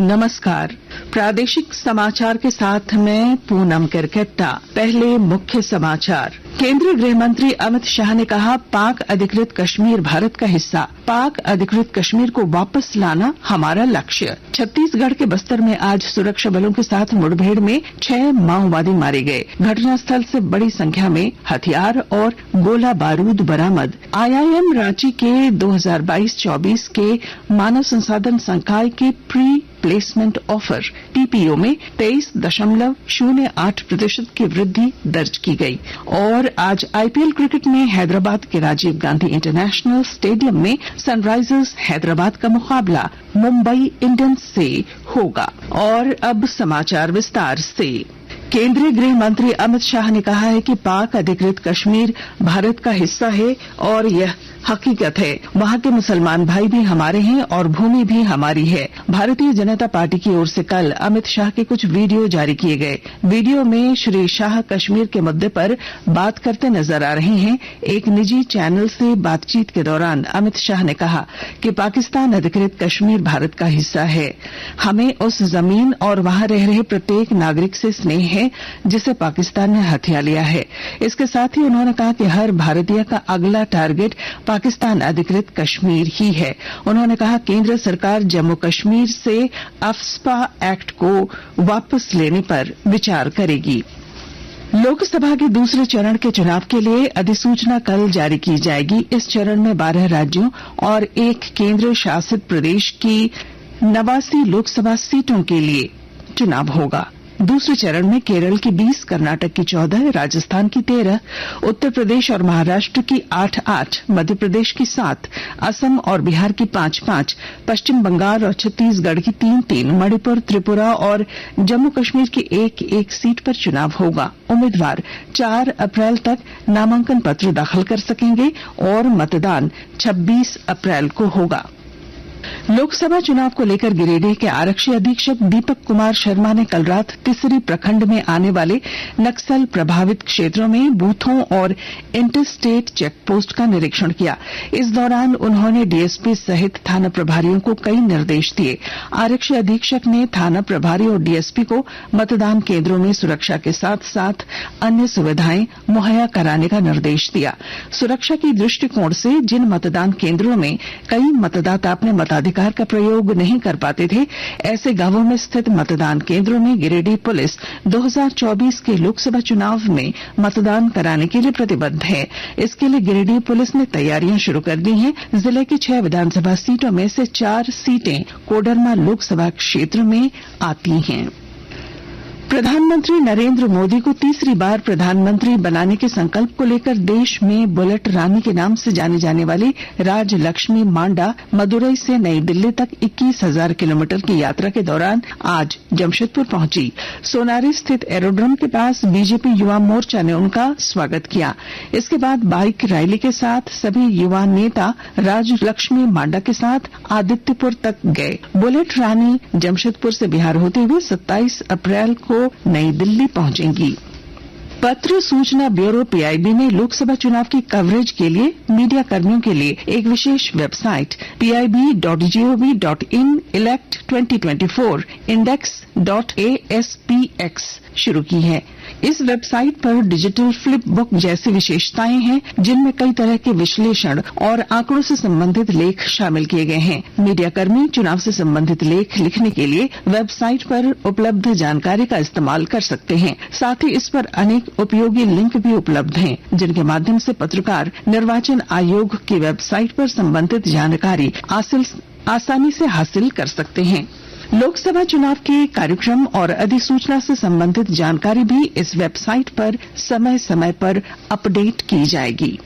नमस्कार। प्रादेशिक समाचार के साथ मैं पूनम किरकेट्टा। पहले मुख्य समाचार। केंद्रीय गृह मंत्री अमित शाह ने कहा, पाक अधिकृत कश्मीर भारत का हिस्सा। पाक अधिकृत कश्मीर को वापस लाना हमारा लक्ष्य। छत्तीसगढ़ के बस्तर में आज सुरक्षा बलों के साथ मुठभेड़ में 6 माओवादी मारे गए। घटनास्थल से बड़ी संख्या में हथियार और गोला बारूद बरामद। IIM रांची के 2022-24 के मानव संसाधन संकाय के प्री प्लेसमेंट ऑफर PPO में 23.08% की वृद्धि दर्ज की गई। और आज IPL क्रिकेट में हैदराबाद के राजीव गांधी इंटरनेशनल स्टेडियम में सनराइजर्स हैदराबाद का मुकाबला मुंबई इंडियंस से होगा। और अब समाचार विस्तार से। केंद्रीय गृह मंत्री अमित शाह ने कहा है कि पाक अधिकृत कश्मीर भारत का हिस्सा है और यह हकीकत है। वहां के मुसलमान भाई भी हमारे हैं और भूमि भी हमारी है। भारतीय जनता पार्टी की ओर से कल अमित शाह के कुछ वीडियो जारी किए गए। वीडियो में श्री शाह कश्मीर के मुद्दे पर बात करते नजर आ रहे हैं। एक निजी चैनल से बातचीत के दौरान अमित शाह ने कहा कि पाकिस्तान अधिकृत कश्मीर भारत का हिस्सा है। हमें उस जमीन और वहां रह रहे प्रत्येक नागरिक से स्नेह है जिसे पाकिस्तान ने हथिया लिया है। इसके साथ ही उन्होंने कहा कि हर भारतीय का अगला टारगेट पाकिस्तान अधिकृत कश्मीर ही है। उन्होंने कहा, केंद्र सरकार जम्मू कश्मीर से अफ्स्पा एक्ट को वापस लेने पर विचार करेगी। लोकसभा के दूसरे चरण के चुनाव के लिए अधिसूचना कल जारी की जाएगी। इस चरण में 12 राज्यों और 1 केंद्र शासित प्रदेश की 89 लोकसभा सीटों के लिए चुनाव होगा। दूसरे चरण में केरल की 20, कर्नाटक की 14, राजस्थान की 13, उत्तर प्रदेश और महाराष्ट्र की 8-8, मध्य प्रदेश की 7, असम और बिहार की 5-5, पश्चिम बंगाल और छत्तीसगढ़ की 3-3, मणिपुर, त्रिपुरा और जम्मू कश्मीर की 1-1 सीट पर चुनाव होगा। उम्मीदवार 4 अप्रैल तक नामांकन पत्र दाखिल कर सकेंगे और मतदान 26 अप्रैल को होगा। लोकसभा चुनाव को लेकर गिरिडीह के आरक्षी अधीक्षक दीपक कुमार शर्मा ने कल रात तिसरी प्रखंड में आने वाले नक्सल प्रभावित क्षेत्रों में बूथों और इंटरस्टेट चेक पोस्ट का निरीक्षण किया। इस दौरान उन्होंने डीएसपी सहित थाना प्रभारियों को कई निर्देश दिए। आरक्षी अधीक्षक ने थाना प्रभारी और डीएसपी को मतदान केंद्रों में सुरक्षा के साथ साथ अन्य सुविधाएं मुहैया कराने का निर्देश दिया। सुरक्षा की दृष्टिकोण से जिन मतदान केंद्रों में कई मतदाता अपने मताधिकार का प्रयोग नहीं कर पाते थे, ऐसे गांवों में स्थित मतदान केंद्रों में गिरिडीह पुलिस 2024 के लोकसभा चुनाव में मतदान कराने के लिए प्रतिबद्ध है। इसके लिए गिरिडीह पुलिस ने तैयारियां शुरू कर दी हैं। जिले की 6 विधानसभा सीटों में से 4 सीटें कोडरमा लोकसभा क्षेत्र में आती हैं। प्रधानमंत्री नरेंद्र मोदी को तीसरी बार प्रधानमंत्री बनाने के संकल्प को लेकर देश में बुलेट रानी के नाम से जाने जाने वाली राजलक्ष्मी मांडा मदुरई से नई दिल्ली तक 21,000 किलोमीटर की यात्रा के दौरान आज जमशेदपुर पहुंची। सोनारी स्थित एरोड्रम के पास बीजेपी युवा मोर्चा ने उनका स्वागत किया। इसके बाद बाइक रैली के साथ सभी युवा नेता राजलक्ष्मी मांडा के साथ आदित्यपुर तक गए। बुलेट रानी जमशेदपुर से बिहार होते हुए 27 अप्रैल को नई दिल्ली पहुंचेंगी। पत्र सूचना ब्यूरो PIB ने लोकसभा चुनाव की कवरेज के लिए मीडिया कर्मियों के लिए एक विशेष वेबसाइट pib.gov.in elect 2024 index.aspx शुरू की है। इस वेबसाइट पर डिजिटल फ्लिप बुक जैसी विशेषताएं हैं जिनमें कई तरह के विश्लेषण और आंकड़ों से संबंधित लेख शामिल किए गए हैं। मीडियाकर्मी चुनाव से संबंधित लेख लिखने के लिए वेबसाइट पर उपलब्ध जानकारी का इस्तेमाल कर सकते हैं। साथ ही इस पर अनेक उपयोगी लिंक भी उपलब्ध हैं जिनके माध्यम से पत्रकार निर्वाचन आयोग की वेबसाइट पर संबंधित जानकारी आसानी से हासिल कर सकते हैं। लोकसभा चुनाव के कार्यक्रम और अधिसूचना से संबंधित जानकारी भी इस वेबसाइट पर समय समय पर अपडेट की जाएगी।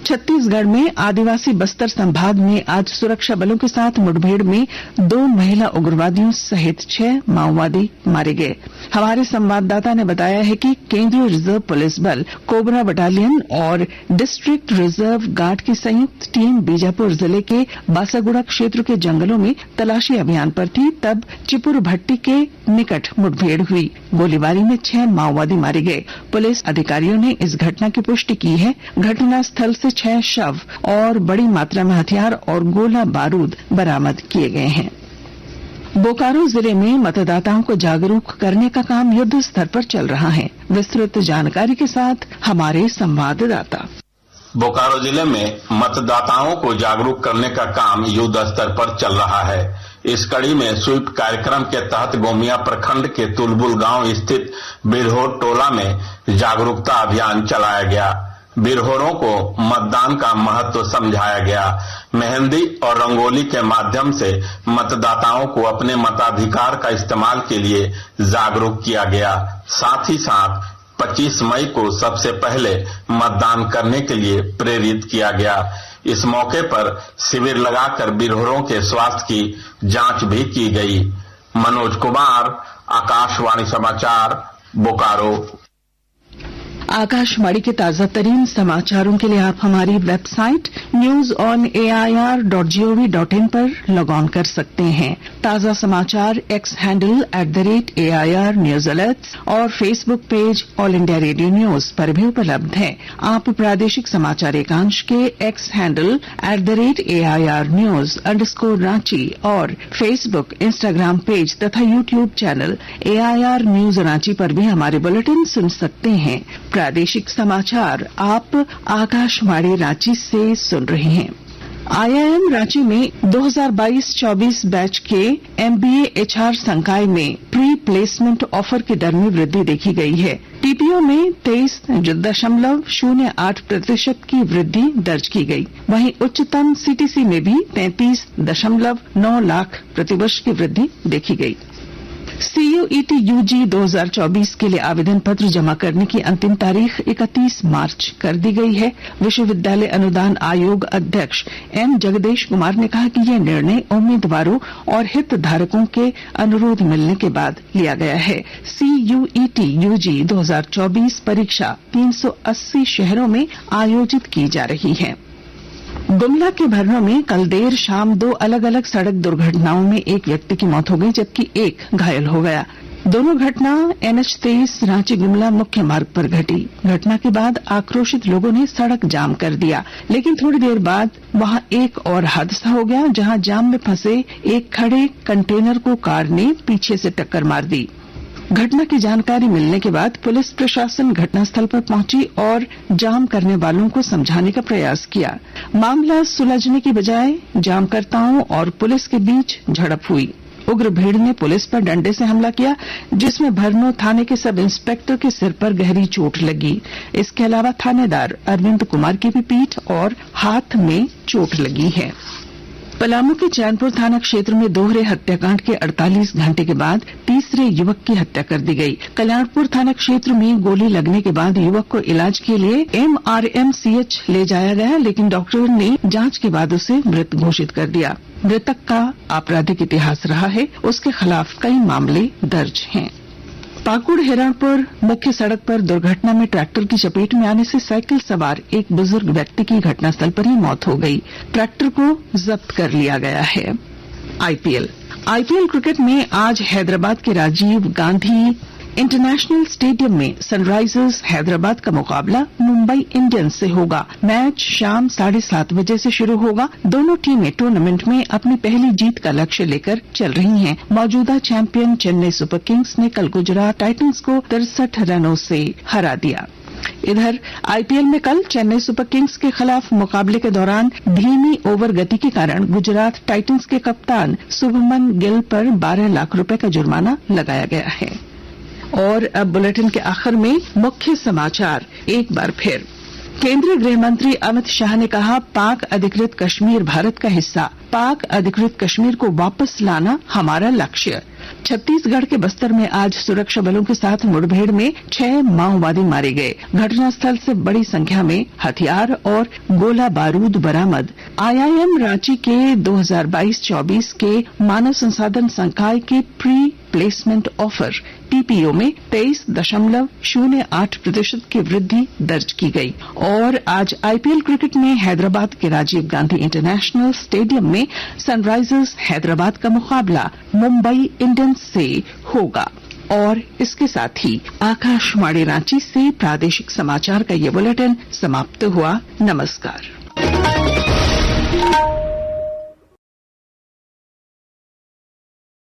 छत्तीसगढ़ में आदिवासी बस्तर संभाग में आज सुरक्षा बलों के साथ मुठभेड़ में 2 महिला उग्रवादियों सहित 6 माओवादी मारे गए। हमारे संवाददाता ने बताया है कि केंद्रीय रिजर्व पुलिस बल, कोबरा बटालियन और डिस्ट्रिक्ट रिजर्व गार्ड की संयुक्त टीम बीजापुर जिले के बासागुड़ा क्षेत्र के जंगलों में तलाशी अभियान पर थी, तब चिपुर भट्टी के निकट मुठभेड़ हुई। गोलीबारी में 6 माओवादी मारे गए। पुलिस अधिकारियों ने इस घटना की पुष्टि की है। घटनास्थल से 6 शव और बड़ी मात्रा में हथियार और गोला बारूद बरामद किए गए हैं। बोकारो जिले में मतदाताओं को जागरूक करने का काम युद्ध स्तर पर चल रहा है। विस्तृत जानकारी के साथ हमारे संवाददाता। बोकारो जिले में मतदाताओं को जागरूक करने का काम युद्ध स्तर पर चल रहा है। इस कड़ी में स्वीप कार्यक्रम के तहत गोमिया प्रखंड के तुलबुल गांव स्थित बिरहोर टोला में जागरूकता अभियान चलाया गया। बिरहोरों को मतदान का महत्व समझाया गया। मेहंदी और रंगोली के माध्यम से मतदाताओं को अपने मताधिकार का इस्तेमाल के लिए जागरूक किया गया। साथ ही साथ 25 मई को सबसे पहले मतदान करने के लिए प्रेरित किया गया। इस मौके पर शिविर लगाकर बिरहोरों के स्वास्थ्य की जांच भी की गई। मनोज कुमार, आकाशवाणी समाचार, बोकारो। आकाशवाणी के ताजा तरीन समाचारों के लिए आप हमारी वेबसाइट newsonair.gov.in पर लॉग ऑन कर सकते हैं। ताजा समाचार X handle @AIR news alerts और Facebook page All India Radio news पर भी उपलब्ध है। आप प्रादेशिक समाचार एकांश के X handle @AIR news _Ranchi और फेसबुक, इंस्टाग्राम पेज तथा YouTube channel AIR news Ranchi पर भी हमारे बुलेटिन सुन सकते हैं। प्रादेशिक समाचार आप आकाशवाणी रांची से सुन रहे हैं। IIM रांची में 2022-24 बैच के MBA HR संकाय में प्री प्लेसमेंट ऑफर की दर में वृद्धि देखी गई है। TPO में 23.08% की वृद्धि दर्ज की गई। वहीं उच्चतम CTC में भी 33.9 लाख प्रतिवर्ष की वृद्धि देखी गई। CUET UG 2024 के लिए आवेदन पत्र जमा करने की अंतिम तारीख 31 मार्च कर दी गई है। विश्वविद्यालय अनुदान आयोग अध्यक्ष M जगदेश कुमार ने कहा कि यह निर्णय उम्मीदवारों और हितधारकों के अनुरोध मिलने के बाद लिया गया है। CUET UG 2024 परीक्षा 380 शहरों में आयोजित की जा रही है। गुमला के भरनो में कल देर शाम 2 अलग अलग सड़क दुर्घटनाओं में एक व्यक्ति की मौत हो गई जबकि एक घायल हो गया। दोनों घटना NH23 रांची गुमला मुख्य मार्ग पर घटी। घटना के बाद आक्रोशित लोगों ने सड़क जाम कर दिया, लेकिन थोड़ी देर बाद वहां एक और हादसा हो गया जहां जाम में फंसे एक खड़े कंटेनर को कार ने पीछे से टक्कर मार दी। घटना की जानकारी मिलने के बाद पुलिस प्रशासन घटनास्थल पर पहुंची और जाम करने वालों को समझाने का प्रयास किया। मामला सुलझने की बजाय जामकर्ताओं और पुलिस के बीच झड़प हुई। उग्र भीड़ ने पुलिस पर डंडे से हमला किया, जिसमें भरनो थाने के सब इंस्पेक्टर के सिर पर गहरी चोट लगी। इसके अलावा थानेदार अरविंद कुमार की भी पीठ और हाथ में चोट लगी है। पलामू के चैनपुर थाना क्षेत्र में दोहरे हत्याकांड के 48 घंटे के बाद तीसरे युवक की हत्या कर दी गई। कल्याणपुर थाना क्षेत्र में गोली लगने के बाद युवक को इलाज के लिए MRMCH ले जाया गया, लेकिन डॉक्टर ने जांच के बाद उसे मृत घोषित कर दिया। मृतक का आपराधिक इतिहास रहा है, उसके खिलाफ कई मामले दर्ज हैं। पाकुड़ हिरणपुर मुख्य सड़क पर दुर्घटना में ट्रैक्टर की चपेट में आने से साइकिल सवार एक बुजुर्ग व्यक्ति की घटनास्थल पर ही मौत हो गई। ट्रैक्टर को जब्त कर लिया गया है। IPL क्रिकेट में आज हैदराबाद के राजीव गांधी इंटरनेशनल स्टेडियम में सनराइजर्स हैदराबाद का मुकाबला मुंबई इंडियंस से होगा। मैच शाम 7:30 बजे से शुरू होगा। दोनों टीमें टूर्नामेंट में अपनी पहली जीत का लक्ष्य लेकर चल रही हैं। मौजूदा चैंपियन चेन्नई सुपर किंग्स ने कल गुजरात टाइटंस को 63 रनों से हरा दिया। इधर IPL में कल चेन्नई सुपर किंग्स के खिलाफ मुकाबले के दौरान धीमी ओवर गति के कारण गुजरात टाइटंस के कप्तान शुभमन गिल पर 12 लाख रुपए का जुर्माना लगाया गया है। और अब बुलेटिन के आखिर में मुख्य समाचार एक बार फिर। केंद्रीय गृह मंत्री अमित शाह ने कहा, पाक अधिकृत कश्मीर भारत का हिस्सा। पाक अधिकृत कश्मीर को वापस लाना हमारा लक्ष्य। छत्तीसगढ़ के बस्तर में आज सुरक्षा बलों के साथ मुठभेड़ में 6 माओवादी मारे गए। घटनास्थल से बड़ी संख्या में हथियार और गोला बारूद बरामद। IIM रांची के 2022-24 के मानव संसाधन संकाय के प्री प्लेसमेंट ऑफर TPO में 23.08% की वृद्धि दर्ज की गई। और आज IPL क्रिकेट में हैदराबाद के राजीव गांधी इंटरनेशनल स्टेडियम में सनराइजर्स हैदराबाद का मुकाबला मुंबई इंडियंस से होगा। और इसके साथ ही आकाशवाणी रांची से प्रादेशिक समाचार का ये बुलेटिन समाप्त हुआ। नमस्कार।